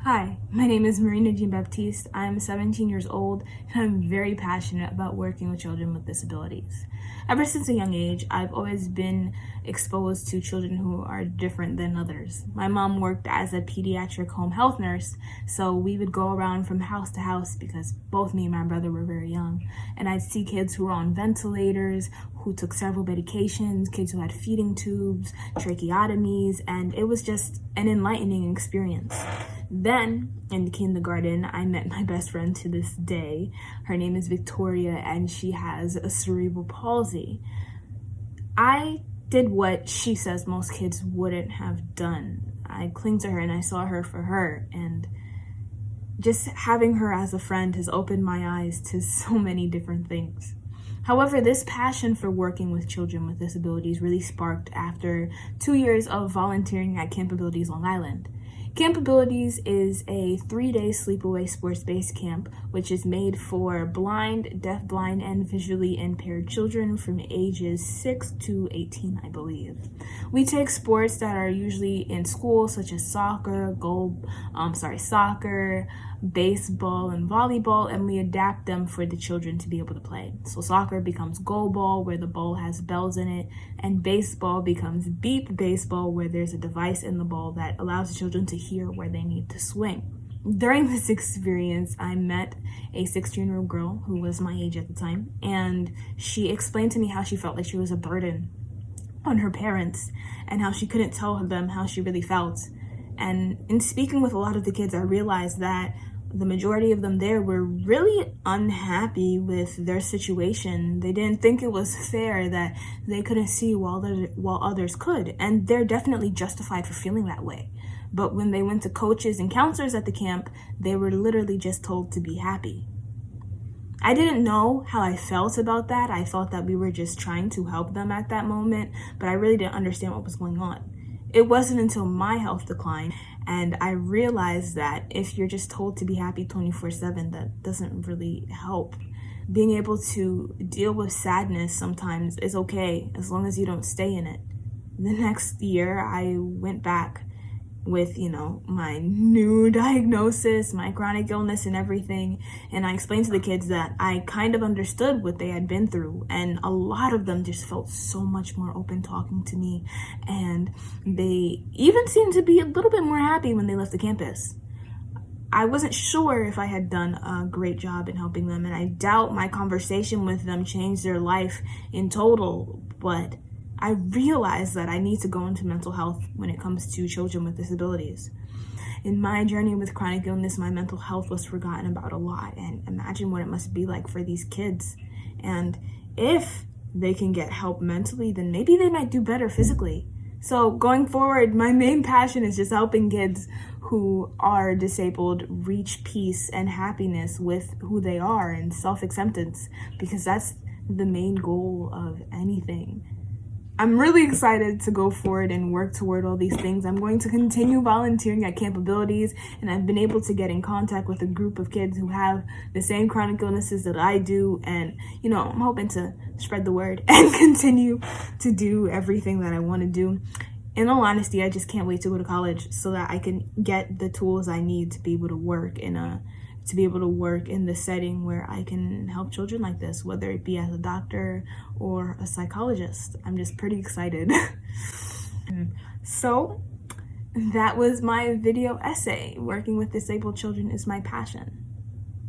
Hi, my name is Marina Jean-Baptiste. I'm 17 years old and I'm very passionate about working with children with disabilities. Ever since a young age, I've always been exposed to children who are different than others. My mom worked as a pediatric home health nurse, so we would go around from house to house because both me and my brother were very young. And I'd see kids who were on ventilators, who took several medications, kids who had feeding tubes, tracheotomies, and it was just an enlightening experience. Then, in kindergarten, I met my best friend to this day. Her name is Victoria, and she has a cerebral palsy. I did what she says most kids wouldn't have done. I clung to her and I saw her for her, and just having her as a friend has opened my eyes to so many different things. However, this passion for working with children with disabilities really sparked after 2 years of volunteering at Camp Abilities Long Island. Camp Abilities is a 3-day sleepaway sports-based camp which is made for blind, deafblind, and visually impaired children from ages 6 to 18, I believe. We take sports that are usually in school, such as soccer, baseball, and volleyball, and we adapt them for the children to be able to play. So soccer becomes goal ball, where the ball has bells in it, and baseball becomes beep baseball, where there's a device in the ball that allows the children to hear where they need to swing. During this experience, I met a 16-year-old girl who was my age at the time, and she explained to me how she felt like she was a burden on her parents and how she couldn't tell them how she really felt. And in speaking with a lot of the kids, I realized that the majority of them there were really unhappy with their situation. They didn't think it was fair that they couldn't see while others could, and they're definitely justified for feeling that way. But when they went to coaches and counselors at the camp, they were literally just told to be happy. I didn't know how I felt about that. I thought that we were just trying to help them at that moment, but I really didn't understand what was going on. It wasn't until my health declined and I realized that if you're just told to be happy 24/7, that doesn't really help. Being able to deal with sadness sometimes is okay as long as you don't stay in it. The next year, I went back with, my new diagnosis, my chronic illness and everything. And I explained to the kids that I kind of understood what they had been through. And a lot of them just felt so much more open talking to me. And they even seemed to be a little bit more happy when they left the campus. I wasn't sure if I had done a great job in helping them. And I doubt my conversation with them changed their life in total. But I realized that I need to go into mental health when it comes to children with disabilities. In my journey with chronic illness, my mental health was forgotten about a lot, and imagine what it must be like for these kids. And if they can get help mentally, then maybe they might do better physically. So going forward, my main passion is just helping kids who are disabled reach peace and happiness with who they are and self-acceptance, because that's the main goal of anything. I'm really excited to go forward and work toward all these things. I'm going to continue volunteering at Camp Abilities, and I've been able to get in contact with a group of kids who have the same chronic illnesses that I do, and I'm hoping to spread the word and continue to do everything that I want to do. In all honesty, I just can't wait to go to college so that I can get the tools I need to be able to work in the setting where I can help children like this, whether it be as a doctor or a psychologist. I'm just pretty excited. So that was my video essay. Working with disabled children is my passion.